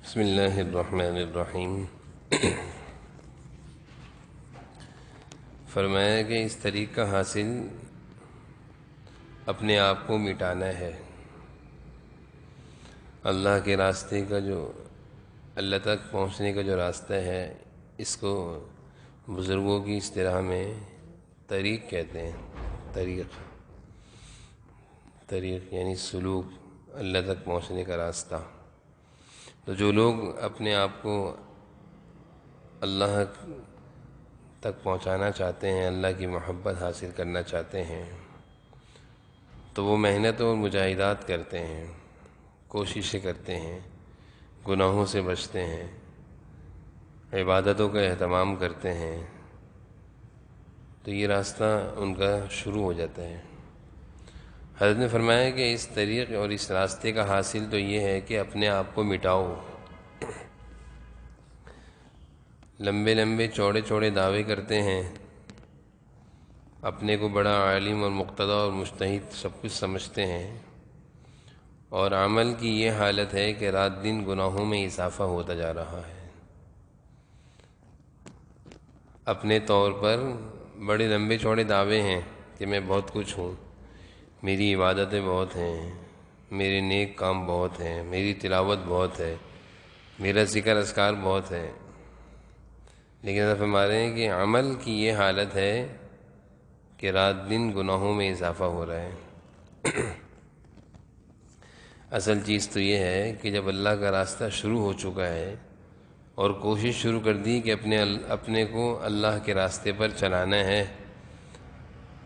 بسم اللہ الرحمن الرحیم۔ فرمایا کہ اس طریق کا حاصل اپنے آپ کو مٹانا ہے۔ اللہ کے راستے کا جو اللہ تک پہنچنے کا جو راستہ ہے، اس کو بزرگوں کی اصطلاح میں طریق کہتے ہیں۔ طریق یعنی سلوک، اللہ تک پہنچنے کا راستہ۔ تو جو لوگ اپنے آپ کو اللہ تک پہنچانا چاہتے ہیں، اللہ کی محبت حاصل کرنا چاہتے ہیں، تو وہ محنت اور مجاہدات کرتے ہیں، کوششیں کرتے ہیں، گناہوں سے بچتے ہیں، عبادتوں کا اہتمام کرتے ہیں، تو یہ راستہ ان کا شروع ہو جاتا ہے۔ حضرت نے فرمایا کہ اس طریق اور اس راستے کا حاصل تو یہ ہے کہ اپنے آپ کو مٹاؤ۔ لمبے لمبے چوڑے چوڑے دعوے کرتے ہیں، اپنے کو بڑا عالم اور مقتدی اور مجتہد سب کچھ سمجھتے ہیں، اور عمل کی یہ حالت ہے کہ رات دن گناہوں میں اضافہ ہوتا جا رہا ہے۔ اپنے طور پر بڑے لمبے چوڑے دعوے ہیں کہ میں بہت کچھ ہوں، میری عبادتیں بہت ہیں، میرے نیک کام بہت ہیں، میری تلاوت بہت ہے، میرا ذکر اذکار بہت ہے، لیکن حضرت فرما رہے ہیں کہ عمل کی یہ حالت ہے کہ رات دن گناہوں میں اضافہ ہو رہا ہے۔ اصل چیز تو یہ ہے کہ جب اللہ کا راستہ شروع ہو چکا ہے اور کوشش شروع کر دی کہ اپنے کو اللہ کے راستے پر چلانا ہے،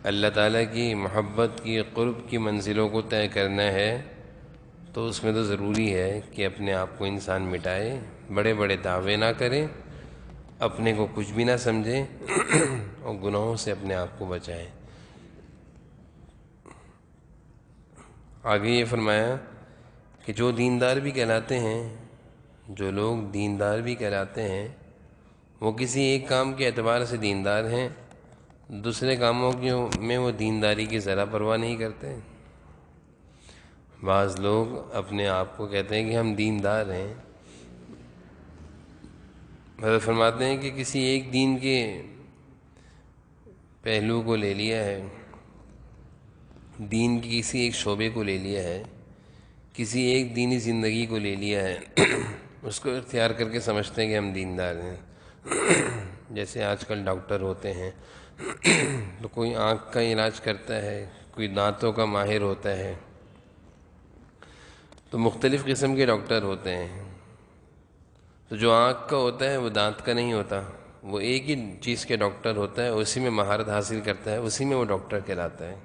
اللہ تعالیٰ کی محبت کی قرب کی منزلوں کو طے کرنا ہے، تو اس میں تو ضروری ہے کہ اپنے آپ کو انسان مٹائے، بڑے بڑے دعوے نہ کرے، اپنے کو کچھ بھی نہ سمجھے اور گناہوں سے اپنے آپ کو بچائے۔ آگے یہ فرمایا کہ جو دیندار بھی کہلاتے ہیں، جو لوگ دیندار بھی کہلاتے ہیں، وہ کسی ایک کام کے اعتبار سے دیندار ہیں، دوسرے کاموں میں وہ دینداری کی ذرا پرواہ نہیں کرتے۔ بعض لوگ اپنے آپ کو کہتے ہیں کہ ہم دیندار ہیں، حضرت فرماتے ہیں کہ کسی ایک دین کے پہلو کو لے لیا ہے، دین کی کسی ایک شعبے کو لے لیا ہے، کسی ایک دینی زندگی کو لے لیا ہے، اس کو اختیار کر کے سمجھتے ہیں کہ ہم دیندار ہیں۔ جیسے آج کل ڈاکٹر ہوتے ہیں تو کوئی آنکھ کا علاج کرتا ہے، کوئی دانتوں کا ماہر ہوتا ہے، تو مختلف قسم کے ڈاکٹر ہوتے ہیں۔ تو جو آنکھ کا ہوتا ہے وہ دانت کا نہیں ہوتا، وہ ایک ہی چیز کے ڈاکٹر ہوتا ہے، اسی میں مہارت حاصل کرتا ہے، اسی میں وہ ڈاکٹر کہلاتا ہے۔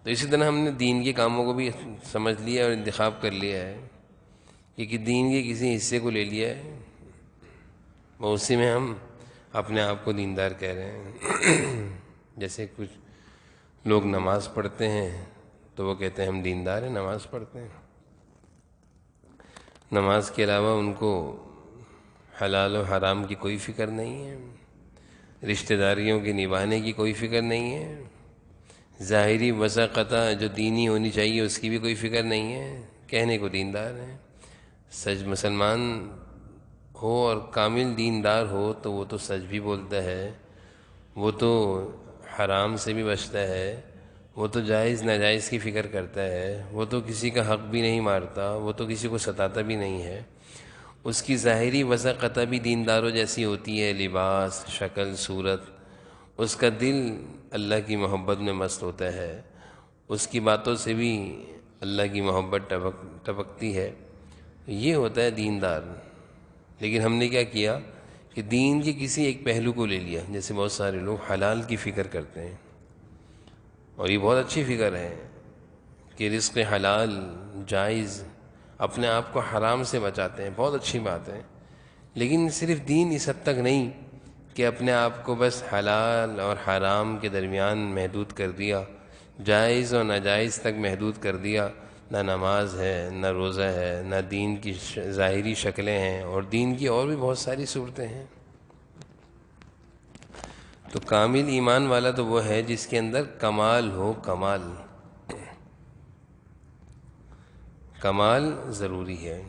تو اسی طرح ہم نے دین کے کاموں کو بھی سمجھ لیا اور انتخاب کر لیا ہے کہ دین کے کسی حصے کو لے لیا ہے، وہ اسی میں ہم اپنے آپ کو دیندار کہہ رہے ہیں۔ جیسے کچھ لوگ نماز پڑھتے ہیں تو وہ کہتے ہیں ہم دیندار ہیں، نماز پڑھتے ہیں، نماز کے علاوہ ان کو حلال و حرام کی کوئی فکر نہیں ہے، رشتہ داریوں کی نبھانے کی کوئی فکر نہیں ہے، ظاہری وضاقتہ جو دینی ہونی چاہیے اس کی بھی کوئی فکر نہیں ہے، کہنے کو دیندار ہیں۔ سچ مسلمان ہو اور کامل دیندار ہو تو وہ تو سچ بھی بولتا ہے، وہ تو حرام سے بھی بچتا ہے، وہ تو جائز ناجائز کی فکر کرتا ہے، وہ تو کسی کا حق بھی نہیں مارتا، وہ تو کسی کو ستاتا بھی نہیں ہے، اس کی ظاہری وضاقتہ بھی دینداروں جیسی ہوتی ہے، لباس، شکل، صورت، اس کا دل اللہ کی محبت میں مست ہوتا ہے، اس کی باتوں سے بھی اللہ کی محبت ٹپکتی ہے، یہ ہوتا ہے دیندار۔ لیکن ہم نے کیا کیا کہ دین کے کسی ایک پہلو کو لے لیا، جیسے بہت سارے لوگ حلال کی فکر کرتے ہیں، اور یہ بہت اچھی فکر ہے کہ رزق حلال جائز، اپنے آپ کو حرام سے بچاتے ہیں، بہت اچھی بات ہے، لیکن صرف دین اس حد تک نہیں کہ اپنے آپ کو بس حلال اور حرام کے درمیان محدود کر دیا، جائز اور ناجائز تک محدود کر دیا، نہ نماز ہے، نہ روزہ ہے، نہ دین کی ظاہری شکلیں ہیں، اور دین کی اور بھی بہت ساری صورتیں ہیں۔ تو کامل ایمان والا تو وہ ہے جس کے اندر کمال ہو، کمال ضروری ہے۔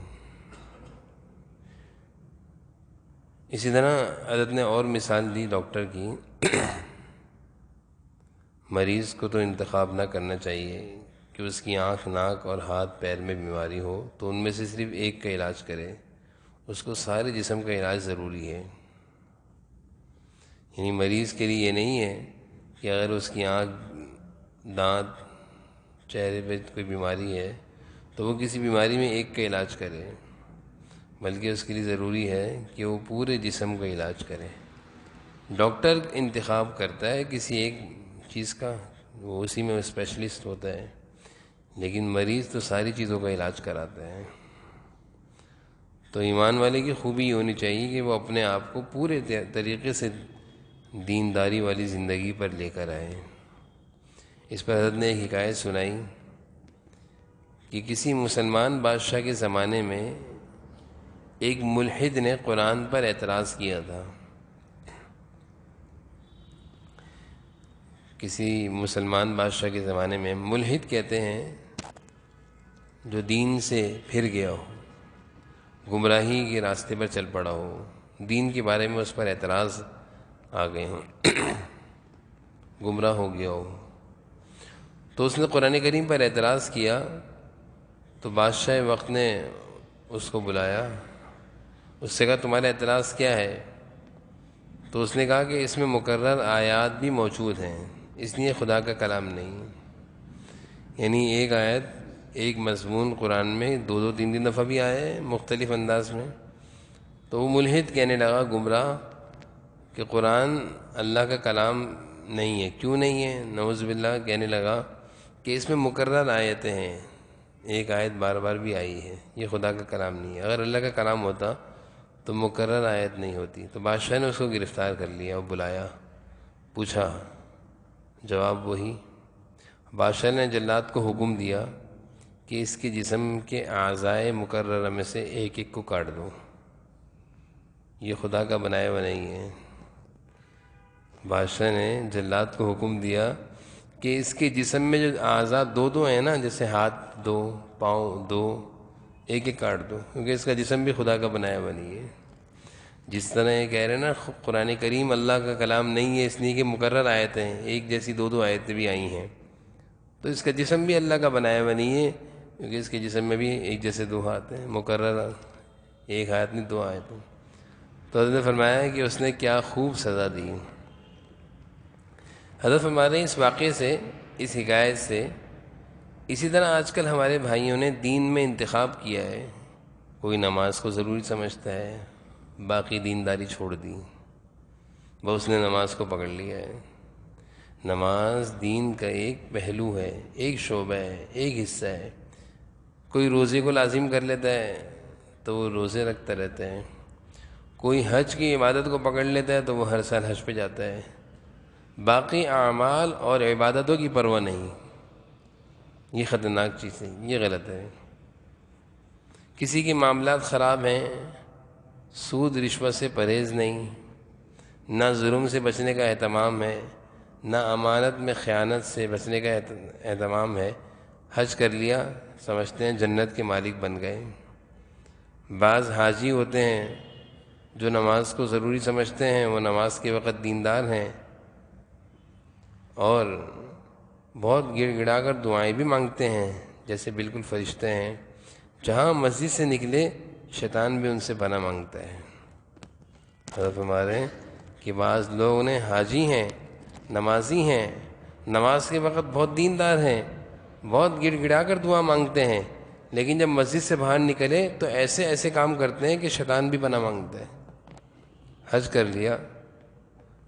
اسی طرح حضرت نے اور مثال دی ڈاکٹر کی، مریض کو تو انتخاب نہ کرنا چاہیے کہ اس کی آنکھ، ناک اور ہاتھ پیر میں بیماری ہو تو ان میں سے صرف ایک کا علاج کرے، اس کو سارے جسم کا علاج ضروری ہے۔ یعنی مریض کے لیے یہ نہیں ہے کہ اگر اس کی آنکھ، دانت، چہرے پہ کوئی بیماری ہے تو وہ کسی بیماری میں ایک کا علاج کرے، بلکہ اس کے لیے ضروری ہے کہ وہ پورے جسم کا علاج کرے۔ ڈاکٹر انتخاب کرتا ہے کسی ایک چیز کا، وہ اسی میں اسپیشلسٹ ہوتا ہے، لیکن مریض تو ساری چیزوں کا علاج کراتا ہے۔ تو ایمان والے کی خوبی یہ ہونی چاہیے کہ وہ اپنے آپ کو پورے طریقے سے دینداری والی زندگی پر لے کر آئے۔ اس پر حضرت نے ایک حکایت سنائی کہ کسی مسلمان بادشاہ کے زمانے میں ایک ملحد نے قرآن پر اعتراض کیا تھا۔ کسی مسلمان بادشاہ کے زمانے میں، ملحد کہتے ہیں جو دین سے پھر گیا ہو، گمراہی کے راستے پر چل پڑا ہو، دین کے بارے میں اس پر اعتراض آ گئے ہوں، گمراہ ہو گیا ہو۔ تو اس نے قرآن کریم پر اعتراض کیا تو بادشاہ وقت نے اس کو بلایا، اس سے کہا تمہارا اعتراض کیا ہے؟ تو اس نے کہا کہ اس میں مکرر آیات بھی موجود ہیں، اس لیے خدا کا کلام نہیں۔ یعنی ایک آیت، ایک مضمون قرآن میں دو دو تین تین دفعہ بھی آئے ہیں مختلف انداز میں۔ تو وہ ملحد کہنے لگا، گمراہ، کہ قرآن اللہ کا کلام نہیں ہے۔ کیوں نہیں ہے؟ نعوذ باللہ، کہنے لگا کہ اس میں مکرر آیتیں ہیں، ایک آیت بار بار بھی آئی ہے، یہ خدا کا کلام نہیں ہے۔ اگر اللہ کا کلام ہوتا تو مکرر آیت نہیں ہوتی۔ تو بادشاہ نے اس کو گرفتار کر لیا اور بلایا، پوچھا، جواب وہی۔ بادشاہ نے جلاد کو حکم دیا کہ اس کے جسم کے اعضائے مکررہ میں سے ایک ایک کو کاٹ دو، یہ خدا کا بنایا ہوا نہیں ہے۔ بادشاہ نے جلاد کو حکم دیا کہ اس کے جسم میں جو اعضاء دو دو ہیں نا، جیسے ہاتھ دو، پاؤں دو، ایک ایک کاٹ دو، کیونکہ اس کا جسم بھی خدا کا بنایا ہوا نہیں ہے۔ جس طرح یہ کہہ رہے ہیں نا قرآن کریم اللہ کا کلام نہیں ہے، اس لیے کہ مکرر آیتیں ہیں، ایک جیسی دو دو آیتیں بھی آئی ہیں، تو اس کا جسم بھی اللہ کا بنایا ہوا نہیں ہے، کیونکہ اس کے جسم میں بھی ایک جیسے دو ہاتھ ہیں، مکرر ایک آیت نہیں دو آیتیں۔ تو حضرت نے فرمایا کہ اس نے کیا خوب سزا دی۔ حضرت فرما رہے ہیں اس واقعے سے، اس حکایت سے، اسی طرح آج کل ہمارے بھائیوں نے دین میں انتخاب کیا ہے، کوئی نماز کو ضروری سمجھتا ہے، باقی دینداری چھوڑ دی، بس اس نے نماز کو پکڑ لیا ہے۔ نماز دین کا ایک پہلو ہے، ایک شعبہ ہے، ایک حصہ ہے۔ کوئی روزے کو لازم کر لیتا ہے تو وہ روزے رکھتا رہتا ہے، کوئی حج کی عبادت کو پکڑ لیتا ہے تو وہ ہر سال حج پہ جاتا ہے، باقی اعمال اور عبادتوں کی پرواہ نہیں۔ یہ خطرناک چیز ہے، یہ غلط ہے۔ کسی کے معاملات خراب ہیں، سود رشوت سے پرہیز نہیں، نہ ظلم سے بچنے کا اہتمام ہے، نہ امانت میں خیانت سے بچنے کا اہتمام ہے، حج کر لیا سمجھتے ہیں جنت کے مالک بن گئے۔ بعض حاجی ہوتے ہیں جو نماز کو ضروری سمجھتے ہیں، وہ نماز کے وقت دیندار ہیں اور بہت گڑ گڑا کر دعائیں بھی مانگتے ہیں جیسے بالکل فرشتے ہیں، جہاں مسجد سے نکلے شیطان بھی ان سے پناہ مانگتا ہے۔ حضرت ہمارے کہ بعض لوگ نے حاجی ہیں، نمازی ہیں، نماز کے وقت بہت دیندار ہیں، بہت گڑ گڑا کر دعا مانگتے ہیں، لیکن جب مسجد سے باہر نکلے تو ایسے ایسے کام کرتے ہیں کہ شیطان بھی پناہ مانگتا ہے۔ حج کر لیا،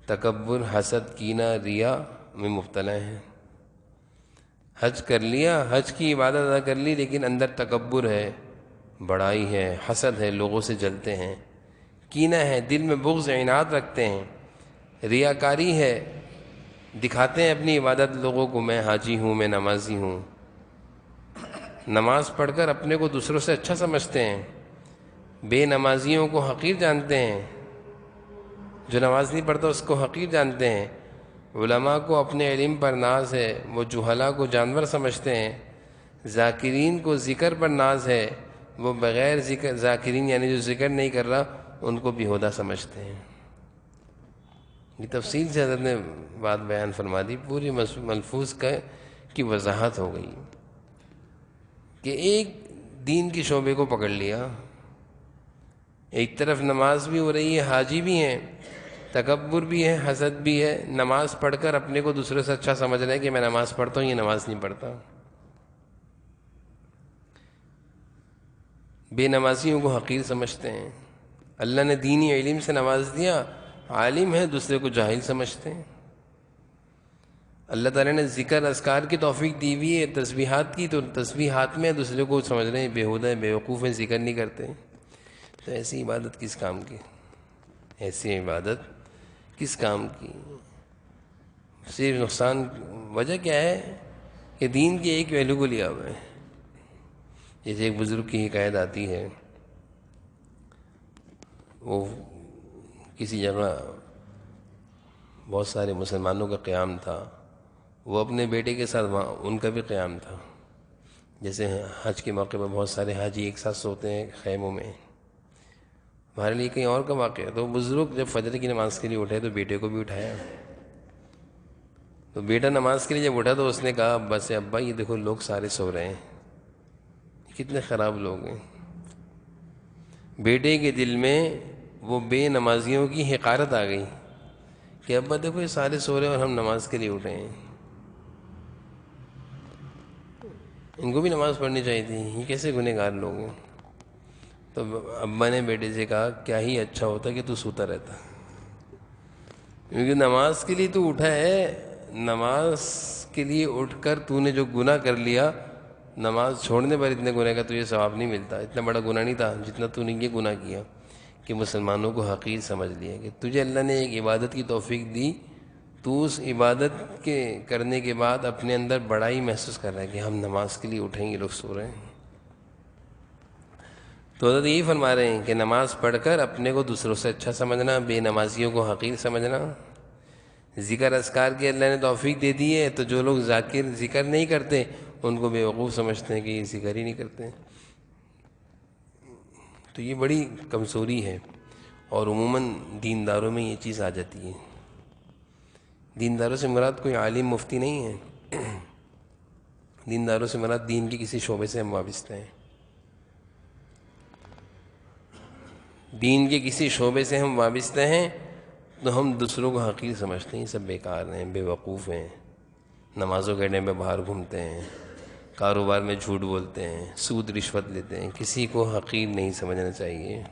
تکبر، حسد، کینہ، ریا میں مبتلا ہیں۔ حج کر لیا، حج کی عبادت ادا کر لی، لیکن اندر تکبر ہے، بڑائی ہے، حسد ہے، لوگوں سے جلتے ہیں، کینہ ہے، دل میں بغض، عناد رکھتے ہیں، ریاکاری ہے، دکھاتے ہیں اپنی عبادت لوگوں کو، میں حاجی ہوں، میں نمازی ہوں، نماز پڑھ کر اپنے کو دوسروں سے اچھا سمجھتے ہیں، بے نمازیوں کو حقیر جانتے ہیں، جو نماز نہیں پڑھتا اس کو حقیر جانتے ہیں، علماء کو اپنے علم پر ناز ہے، وہ جہلاء کو جانور سمجھتے ہیں، ذاکرین کو ذکر پر ناز ہے، وہ بغیر ذکر ذاکرین یعنی جو ذکر نہیں کر رہا ان کو بیہودہ سمجھتے ہیں۔ یہ تفصیل سے حضرت نے بات بیان فرما دی، پوری ملفوظ کی وضاحت ہو گئی کہ ایک دین کے شعبے کو پکڑ لیا، ایک طرف نماز بھی ہو رہی ہے، حاجی بھی ہیں، تکبر بھی ہے، حسد بھی ہے، نماز پڑھ کر اپنے کو دوسرے سے اچھا سمجھ رہے ہیں کہ میں نماز پڑھتا ہوں، یہ نماز نہیں پڑھتا۔ بے نمازیوں کو حقیر سمجھتے ہیں۔ اللہ نے دینی علم سے نواز دیا، عالم ہے، دوسرے کو جاہل سمجھتے ہیں۔ اللہ تعالیٰ نے ذکر اذکار کی توفیق دی ہوئی ہے، تسبیحات کی، تو تسبیحات میں دوسرے کو سمجھ رہے ہیں بیہودہ ہے، بیوقوف ہیں، ذکر نہیں کرتے۔ تو ایسی عبادت کس کام کی؟ ایسی عبادت کس کام کی؟ صرف نقصان۔ وجہ کیا ہے کہ دین کی ایک ویلو کو لیا ہوا ہے۔ جیسے ایک بزرگ کی حکایت آتی ہے، وہ کسی جگہ بہت سارے مسلمانوں کا قیام تھا، وہ اپنے بیٹے کے ساتھ وہاں ان کا بھی قیام تھا۔ جیسے حج کے موقع پر بہت سارے حاجی ایک ساتھ سوتے ہیں خیموں میں، ہمارے لیے کہیں اور کا واقعہ ہے۔ تو بزرگ جب فجر کی نماز کے لیے اٹھے تو بیٹے کو بھی اٹھایا، تو بیٹا نماز کے لیے جب اٹھا تو اس نے کہا ابا سے، ابا یہ دیکھو لوگ سارے سو رہے ہیں، کتنے خراب لوگ ہیں۔ بیٹے کے دل میں وہ بے نمازیوں کی حقارت آ گئی کہ ابا دیکھو یہ سارے سو رہے ہیں اور ہم نماز کے لیے اٹھے ہیں، ان کو بھی نماز پڑھنی چاہیے تھی، یہ کیسے گنہگار لوگ ہیں۔ تو ابا نے بیٹے سے کہا کیا ہی اچھا ہوتا کہ تو سوتا رہتا، کیونکہ نماز کے لیے تو اٹھا ہے، نماز کے لیے اٹھ کر تو نے جو گناہ کر لیا، نماز چھوڑنے پر اتنے گناہ کا تجھے ثواب نہیں ملتا۔ اتنا بڑا گناہ نہیں تھا جتنا تو نے یہ گناہ کیا کہ مسلمانوں کو حقیر سمجھ لیا، کہ تجھے اللہ نے ایک عبادت کی توفیق دی، تو اس عبادت کے کرنے کے بعد اپنے اندر بڑائی محسوس کر رہا ہے کہ ہم نماز کے لیے اٹھیں گے، لوگ سو رہے ہیں۔ تو حضرت یہی فرما رہے ہیں کہ نماز پڑھ کر اپنے کو دوسروں سے اچھا سمجھنا، بے نمازیوں کو حقیر سمجھنا۔ ذکر اذکار کی اللہ نے توفیق دے دی ہے، تو جو لوگ ذکر نہیں کرتے ان کو بیوقوف سمجھتے ہیں کہ یہ ذکر ہی نہیں کرتے۔ تو یہ بڑی کمزوری ہے، اور عموماً دینداروں میں یہ چیز آ جاتی ہے۔ دینداروں سے مراد کوئی عالم مفتی نہیں ہے، دینداروں سے مراد دین کے کسی شعبے سے ہم وابستہ ہیں، دین کے کسی شعبے سے ہم وابستہ ہیں، تو ہم دوسروں کو حقیر سمجھتے ہیں، یہ سب بیکار ہیں، بے وقوف ہیں، نمازوں کے ٹائم پہ باہر گھومتے ہیں، کاروبار میں جھوٹ بولتے ہیں، سود رشوت لیتے ہیں۔ کسی کو حقیر نہیں سمجھنا چاہیے،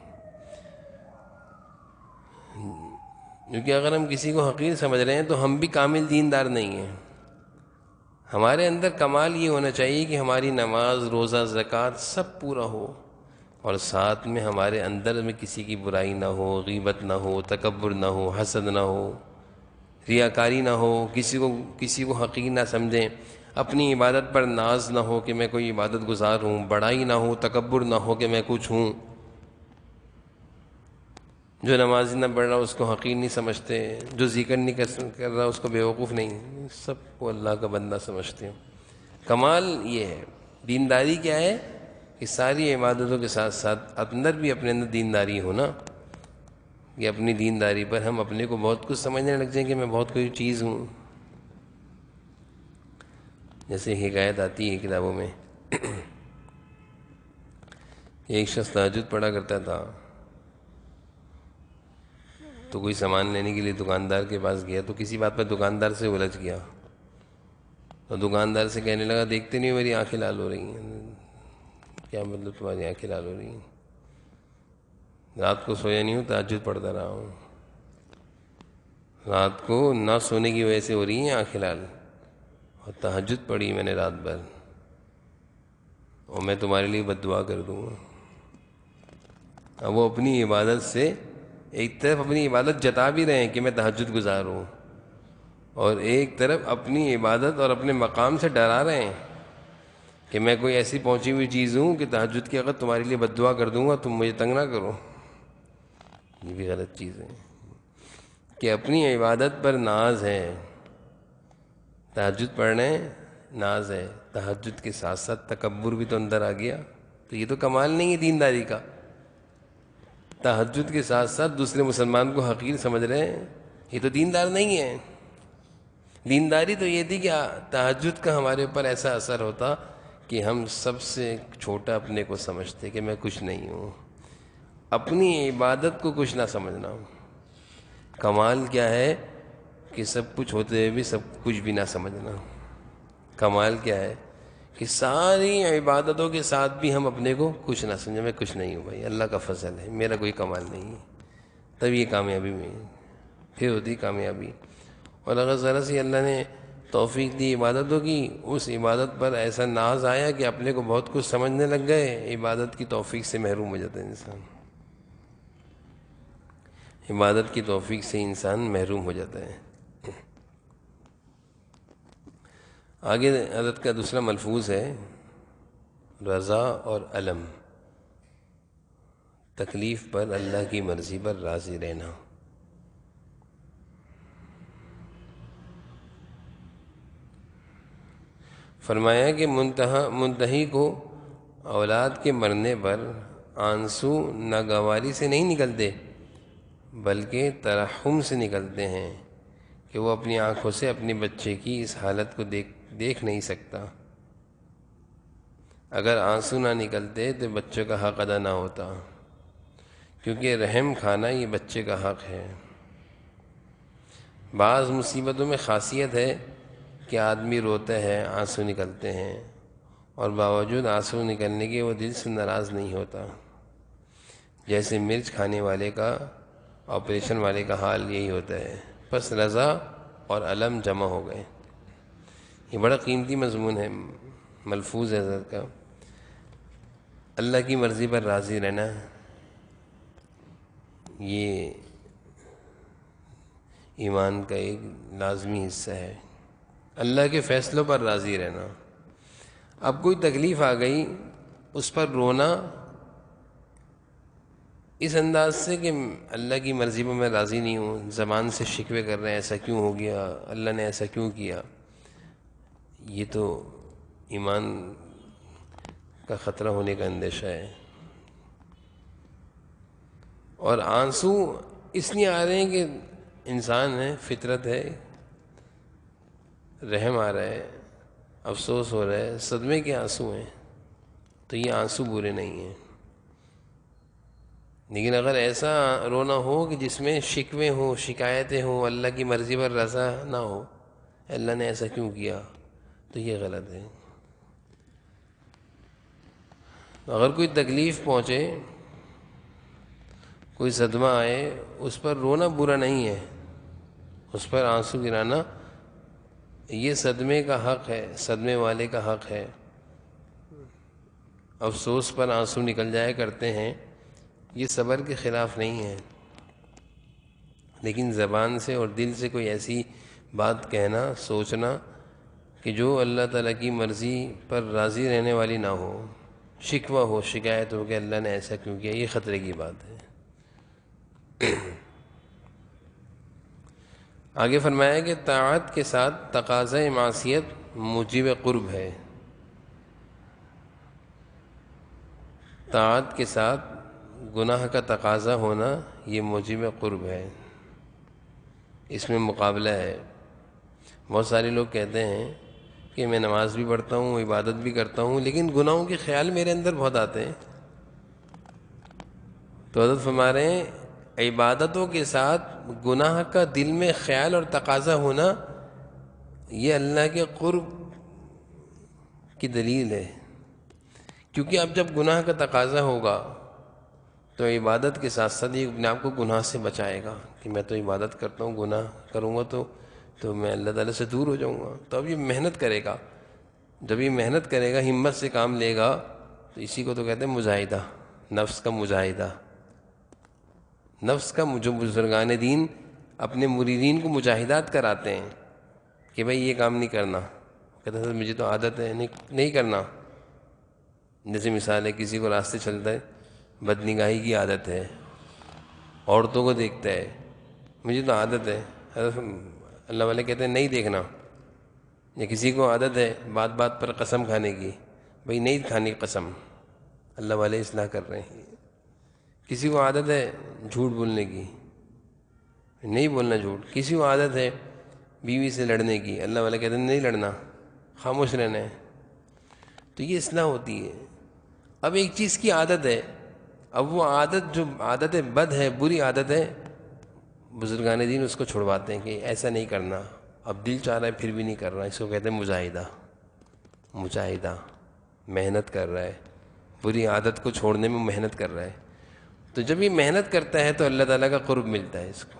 کیونکہ اگر ہم کسی کو حقیر سمجھ رہے ہیں تو ہم بھی کامل دیندار نہیں ہیں۔ ہمارے اندر کمال یہ ہونا چاہیے کہ ہماری نماز، روزہ، زکوٰۃ سب پورا ہو، اور ساتھ میں ہمارے اندر میں کسی کی برائی نہ ہو، غیبت نہ ہو، تکبر نہ ہو، حسد نہ ہو، ریاکاری نہ ہو، کسی کو حقیر نہ سمجھیں، اپنی عبادت پر ناز نہ ہو کہ میں کوئی عبادت گزار ہوں، بڑائی نہ ہو، تکبر نہ ہو کہ میں کچھ ہوں۔ جو نماز نہ پڑھ رہا اس کو حقیر نہیں سمجھتے، جو ذکر نہیں کر رہا اس کو بیوقوف نہیں، سب کو اللہ کا بندہ سمجھتے ہیں۔ کمال یہ ہے، دینداری کیا ہے کہ ساری عبادتوں کے ساتھ ساتھ اندر بھی اپنے اندر دینداری ہونا، کہ اپنی دینداری پر ہم اپنے کو بہت کچھ سمجھنے لگ جائیں کہ میں بہت کوئی چیز ہوں۔ جیسے حکایت آتی ہے کتابوں میں، ایک شخص تہجد پڑھا کرتا تھا، تو کوئی سامان لینے کے لیے دکاندار کے پاس گیا، تو کسی بات پر دکاندار سے الجھ گیا، تو دکاندار سے کہنے لگا دیکھتے نہیں میری آنکھیں لال ہو رہی ہیں۔ کیا مطلب تمہاری آنکھیں لال ہو رہی ہیں؟ رات کو سویا نہیں ہوں، تہجد پڑھتا رہا ہوں، رات کو نہ سونے کی وجہ سے ہو رہی ہیں آنکھیں لال، اور تہجد پڑھی میں نے رات بھر، اور میں تمہارے لیے بد دعا کر دوں گا۔ اب وہ اپنی عبادت سے ایک طرف اپنی عبادت جتا بھی رہے ہیں کہ میں تہجد گزار ہوں، اور ایک طرف اپنی عبادت اور اپنے مقام سے ڈرا رہے ہیں کہ میں کوئی ایسی پہنچی ہوئی چیز ہوں کہ تہجد کی اگر تمہارے لیے بد دعا کر دوں گا تم مجھے تنگ نہ کرو۔ یہ بھی غلط چیز ہے کہ اپنی عبادت پر ناز ہے، تہجد پڑھنے ناز ہے، تہجد کے ساتھ ساتھ تکبر بھی تو اندر آ گیا، تو یہ تو کمال نہیں ہے دینداری کا۔ تہجد کے ساتھ ساتھ دوسرے مسلمان کو حقیر سمجھ رہے ہیں، یہ تو دیندار نہیں ہے۔ دینداری تو یہ تھی کہ تہجد کا ہمارے اوپر ایسا اثر ہوتا کہ ہم سب سے چھوٹا اپنے کو سمجھتے کہ میں کچھ نہیں ہوں، اپنی عبادت کو کچھ نہ سمجھنا۔ کمال کیا ہے کہ سب کچھ ہوتے ہوئے بھی سب کچھ بھی نہ سمجھنا۔ کمال کیا ہے کہ ساری عبادتوں کے ساتھ بھی ہم اپنے کو کچھ نہ سمجھیں، میں کچھ نہیں ہوں بھائی، اللہ کا فضل ہے، میرا کوئی کمال نہیں ہے۔ تب یہ کامیابی میں پھر ہوتی کامیابی۔ اور اگر ذرا سی اللہ نے توفیق دی عبادتوں کی، اس عبادت پر ایسا ناز آیا کہ اپنے کو بہت کچھ سمجھنے لگ گئے، عبادت کی توفیق سے محروم ہو جاتا ہے انسان، عبادت کی توفیق سے انسان محروم ہو جاتا ہے۔ آگے حضرت کا دوسرا ملفوظ ہے رضا اور علم، تکلیف پر اللہ کی مرضی پر راضی رہنا۔ فرمایا کہ منتہی کو اولاد کے مرنے پر آنسو ناگواری سے نہیں نکلتے بلکہ ترحم سے نکلتے ہیں کہ وہ اپنی آنکھوں سے اپنے بچے کی اس حالت کو دیکھ نہیں سکتا۔ اگر آنسو نہ نکلتے تو بچوں کا حق ادا نہ ہوتا، کیونکہ رحم کھانا یہ بچے کا حق ہے۔ بعض مصیبتوں میں خاصیت ہے کہ آدمی روتا ہے، آنسو نکلتے ہیں، اور باوجود آنسو نکلنے کے وہ دل سے ناراض نہیں ہوتا۔ جیسے مرچ کھانے والے کا، آپریشن والے کا حال یہی ہوتا ہے۔ بس رضا اور علم جمع ہو گئے۔ یہ بڑا قیمتی مضمون ہے، ملفوظ ہے حضرت کا۔ اللہ کی مرضی پر راضی رہنا یہ ایمان کا ایک لازمی حصہ ہے، اللہ کے فیصلوں پر راضی رہنا۔ اب کوئی تکلیف آ گئی، اس پر رونا اس انداز سے کہ اللہ کی مرضی پر میں راضی نہیں ہوں، زبان سے شکوے کر رہے ہیں ایسا کیوں ہو گیا، اللہ نے ایسا کیوں کیا، یہ تو ایمان کا خطرہ ہونے کا اندیشہ ہے۔ اور آنسو اس لیے آ رہے ہیں کہ انسان ہے، فطرت ہے، رحم آ رہا ہے، افسوس ہو رہا ہے، صدمے کے آنسو ہیں، تو یہ آنسو برے نہیں ہیں۔ لیکن اگر ایسا رونا ہو کہ جس میں شکوے ہوں، شکایتیں ہوں، اللہ کی مرضی پر رضا نہ ہو، اللہ نے ایسا کیوں کیا، تو یہ غلط ہے۔ اگر کوئی تکلیف پہنچے، کوئی صدمہ آئے، اس پر رونا برا نہیں ہے، اس پر آنسو گرانا یہ صدمے کا حق ہے، صدمے والے کا حق ہے۔ افسوس پر آنسو نکل جایا کرتے ہیں، یہ صبر کے خلاف نہیں ہے، لیکن زبان سے اور دل سے کوئی ایسی بات کہنا، سوچنا کہ جو اللہ تعالیٰ کی مرضی پر راضی رہنے والی نہ ہو، شکوہ ہو، شکایت ہو کہ اللہ نے ایسا کیوں کیا، یہ خطرے کی بات ہے۔ آگے فرمایا کہ طاعت کے ساتھ تقاضۂ معصیت موجب قرب ہے۔ طاعت کے ساتھ گناہ کا تقاضا ہونا یہ موجب قرب ہے، اس میں مقابلہ ہے۔ بہت سارے لوگ کہتے ہیں کہ میں نماز بھی پڑھتا ہوں، عبادت بھی کرتا ہوں، لیکن گناہوں کے خیال میرے اندر بہت آتے ہیں۔ تو حضرت فرما رہے ہیں عبادتوں کے ساتھ گناہ کا دل میں خیال اور تقاضا ہونا یہ اللہ کے قرب کی دلیل ہے، کیونکہ اب جب گناہ کا تقاضا ہوگا تو عبادت کے ساتھ ساتھ یہ اپنے آپ کو گناہ سے بچائے گا کہ میں تو عبادت کرتا ہوں، گناہ کروں گا تو میں اللہ تعالیٰ سے دور ہو جاؤں گا۔ تو اب یہ محنت کرے گا، جب یہ محنت کرے گا، ہمت سے کام لے گا، تو اسی کو تو کہتے ہیں مجاہدہ، نفس کا مجاہدہ۔ نفس کا جو بزرگان دین اپنے مریدین کو مجاہدات کراتے ہیں کہ بھائی یہ کام نہیں کرنا، کہتے ہیں مجھے تو عادت ہے نہیں کرنا۔ جیسے مثال ہے، کسی کو راستے چلتا ہے، بد نگاہی کی عادت ہے، عورتوں کو دیکھتا ہے، مجھے تو عادت ہے، اللہ والے کہتے ہیں نہیں دیکھنا۔ یا کسی کو عادت ہے بات بات پر قسم کھانے کی، بھائی نہیں کھانی قسم، اللہ والے اصلاح کر رہے ہیں کسی کو عادت ہے جھوٹ بولنے کی، نہیں بولنا جھوٹ. کسی کو عادت ہے بیوی سے لڑنے کی، اللہ والے کہتے ہیں نہیں لڑنا، خاموش رہنا ہے. تو یہ اصلاح ہوتی ہے. اب ایک چیز کی عادت ہے، اب وہ عادت جو عادت بد ہے، بری عادت ہے، بزرگان دین اس کو چھڑواتے ہیں کہ ایسا نہیں کرنا. اب دل چاہ رہا ہے پھر بھی نہیں کر رہا، اس کو کہتے ہیں مجاہدہ. مجاہدہ محنت کر رہا ہے، بری عادت کو چھوڑنے میں محنت کر رہا ہے. تو جب یہ محنت کرتا ہے تو اللہ تعالیٰ کا قرب ملتا ہے اس کو.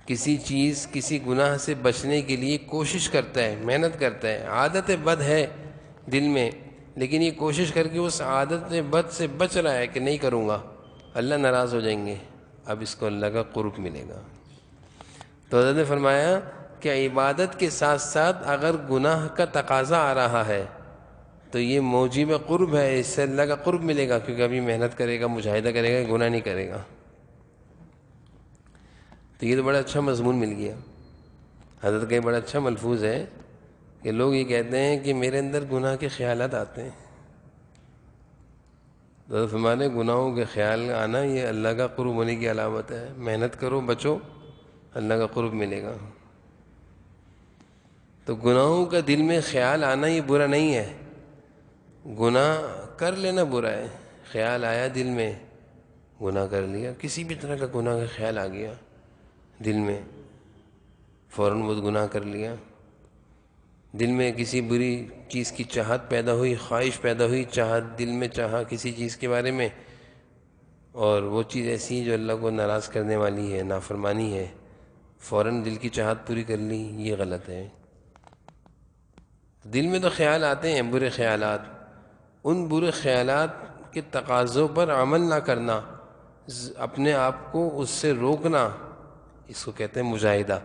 کسی چیز کسی گناہ سے بچنے کے لیے کوشش کرتا ہے، محنت کرتا ہے، عادت بد ہے دل میں، لیکن یہ کوشش کر کے اس عادت بد سے بچ رہا ہے کہ نہیں کروں گا، اللہ ناراض ہو جائیں گے. اب اس کو اللہ کا قرب ملے گا. تو حضرت نے فرمایا کہ عبادت کے ساتھ ساتھ اگر گناہ کا تقاضا آ رہا ہے تو یہ موجب قرب ہے، اس سے اللہ کا قرب ملے گا، کیونکہ ابھی محنت کرے گا، مجاہدہ کرے گا، گناہ نہیں کرے گا. تو یہ تو بڑا اچھا مضمون مل گیا. حضرت کا یہ بڑا اچھا ملفوظ ہے کہ لوگ یہ کہتے ہیں کہ میرے اندر گناہ کے خیالات آتے ہیں. حضرت فرمانے گناہوں کے خیال آنا یہ اللہ کا قرب ہونے کی علامت ہے. محنت کرو، بچو، اللہ کا قرب ملے گا. تو گناہوں کا دل میں خیال آنا یہ برا نہیں ہے، گناہ کر لینا برا ہے. خیال آیا دل میں، گناہ کر لیا، کسی بھی طرح کا گناہ کا خیال آ گیا دل میں، فوراً وہ گناہ کر لیا. دل میں کسی بری چیز کی چاہت پیدا ہوئی، خواہش پیدا ہوئی، چاہت دل میں چاہا کسی چیز کے بارے میں، اور وہ چیز ایسی جو اللہ کو ناراض کرنے والی ہے، نافرمانی ہے، فوراً دل کی چاہت پوری کر لی، یہ غلط ہے. دل میں تو خیال آتے ہیں برے خیالات، ان برے خیالات کے تقاضوں پر عمل نہ کرنا، اپنے آپ کو اس سے روکنا، اس کو کہتے ہیں مجاہدہ.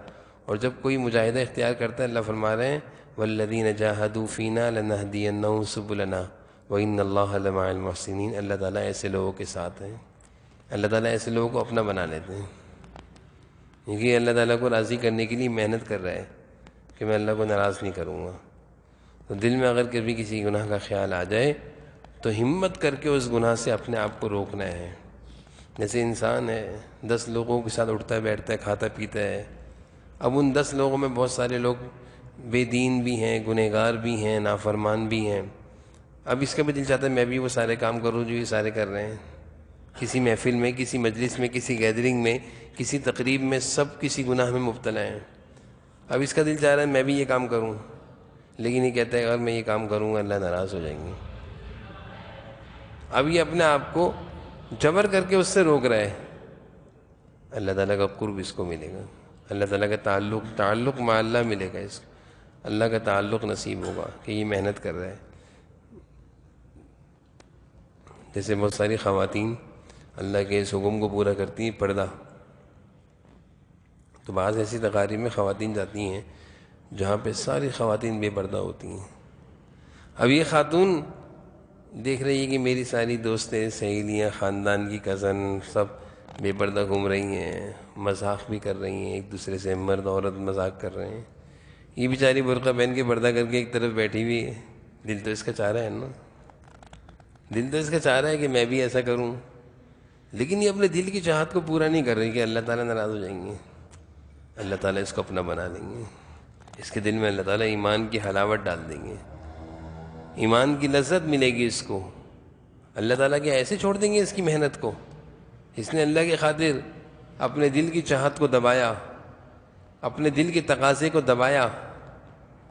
اور جب کوئی مجاہدہ اختیار کرتا ہے، اللہ فرما رہے ہیں والذین جاہدوا فینا لنہدینہم سبلنا وان اللہ لمع المحسنین. اللہ تعالیٰ ایسے لوگوں کے ساتھ ہیں، اللہ تعالیٰ ایسے لوگوں کو اپنا بنا لیتے ہیں، کیونکہ اللہ تعالیٰ کو راضی کرنے کے لیے محنت کر رہا ہے کہ میں اللہ کو ناراض نہیں کروں گا. تو دل میں اگر کبھی کسی گناہ کا خیال آ جائے تو ہمت کر کے اس گناہ سے اپنے آپ کو روکنا ہے. جیسے انسان ہے، 10 لوگوں کے ساتھ اٹھتا ہے بیٹھتا ہے، کھاتا پیتا ہے. اب ان 10 لوگوں میں بہت سارے لوگ بے دین بھی ہیں، گنہگار بھی ہیں، نافرمان بھی ہیں. اب اس کا بھی دل چاہتا ہے میں بھی وہ سارے کام کروں جو یہ سارے کر رہے ہیں. کسی محفل میں، کسی مجلس میں، کسی گیدرنگ میں، کسی تقریب میں، سب کسی گناہ میں مبتلا ہیں. اب اس کا دل چاہ رہا ہے میں بھی یہ کام کروں، لیکن یہ کہتا ہے اگر میں یہ کام کروں گا اللہ ناراض ہو جائیں گے. اب یہ اپنے آپ کو جبر کر کے اس سے روک رہا ہے. اللہ تعالیٰ کا قرب اس کو ملے گا، اللہ تعالیٰ کا تعلق مع اللہ ملے گا، اس کو اللہ کا تعلق نصیب ہوگا کہ یہ محنت کر رہا ہے. جیسے بہت ساری خواتین اللہ کے اس حکم کو پورا کرتی ہیں، پردہ. تو بعض ایسی تقاریب میں خواتین جاتی ہیں جہاں پہ ساری خواتین بے پردہ ہوتی ہیں. اب یہ خاتون دیکھ رہی ہے کہ میری ساری دوستیں، سہیلیاں، خاندان کی کزن سب بے پردہ گھوم رہی ہیں، مذاق بھی کر رہی ہیں ایک دوسرے سے، مرد عورت مذاق کر رہے ہیں. یہ بیچاری برقع پہن کے پردہ کر کے ایک طرف بیٹھی ہوئی ہے. دل تو اس کا چاہ رہا ہے نا، دل تو اس کا چاہ رہا ہے کہ میں بھی ایسا کروں، لیکن یہ اپنے دل کی چاہت کو پورا نہیں کر رہی کہ اللہ تعالیٰ ناراض ہو جائیں گے، اللہ تعالیٰ اس کو اپنا بنا دیں گے. اس کے دل میں اللہ تعالیٰ ایمان کی حلاوت ڈال دیں گے، ایمان کی لذت ملے گی اس کو. اللہ تعالیٰ کے ایسے چھوڑ دیں گے اس کی محنت کو. اس نے اللہ کی خاطر اپنے دل کی چاہت کو دبایا، اپنے دل کے تقاضے کو دبایا،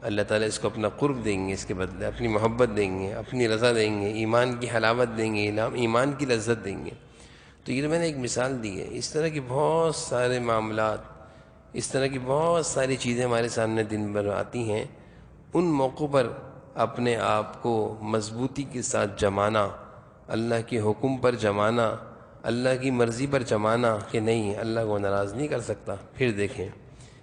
اللہ تعالیٰ اس کو اپنا قرب دیں گے، اس کے بدلے اپنی محبت دیں گے، اپنی رضا دیں گے، ایمان کی حلاوت دیں گے، ایمان کی لذت دیں گے. تو یہ تو میں نے ایک مثال دی ہے. اس طرح کی بہت سارے معاملات، اس طرح کی بہت ساری چیزیں ہمارے سامنے دن بھر آتی ہیں. ان موقعوں پر اپنے آپ کو مضبوطی کے ساتھ جمانا، اللہ کے حکم پر جمانا، اللہ کی مرضی پر جمانا کہ نہیں اللہ کو ناراض نہیں کر سکتا. پھر دیکھیں،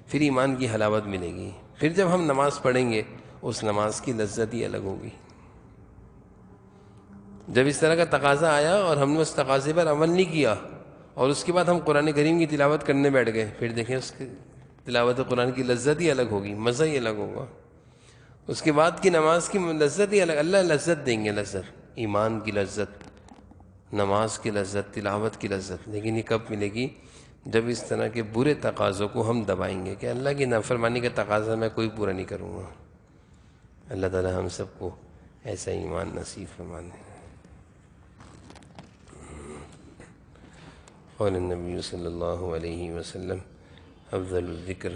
پھر ایمان کی حلاوت ملے گی. پھر جب ہم نماز پڑھیں گے اس نماز کی لذت ہی الگ ہوگی. جب اس طرح کا تقاضا آیا اور ہم نے اس تقاضے پر عمل نہیں کیا اور اس کے بعد ہم قرآن کریم کی تلاوت کرنے بیٹھ گئے، پھر دیکھیں اس کی تلاوت قرآن کی لذت ہی الگ ہوگی، مزہ ہی الگ ہوگا. اس کے بعد کی نماز کی لذت ہی الگ، اللہ لذت دیں گے، لذت ایمان کی لذت. نماز کی لذت، تلاوت کی لذت، لیکن یہ کب ملے گی؟ جب اس طرح کے برے تقاضوں کو ہم دبائیں گے کہ اللہ کی نافرمانی کا تقاضا میں کوئی پورا نہیں کروں گا۔ اللہ تعالی ہم سب کو ایسا ایمان نصیب فرمائے۔ قال النبی صلی اللہ علیہ وسلم افضل الذکر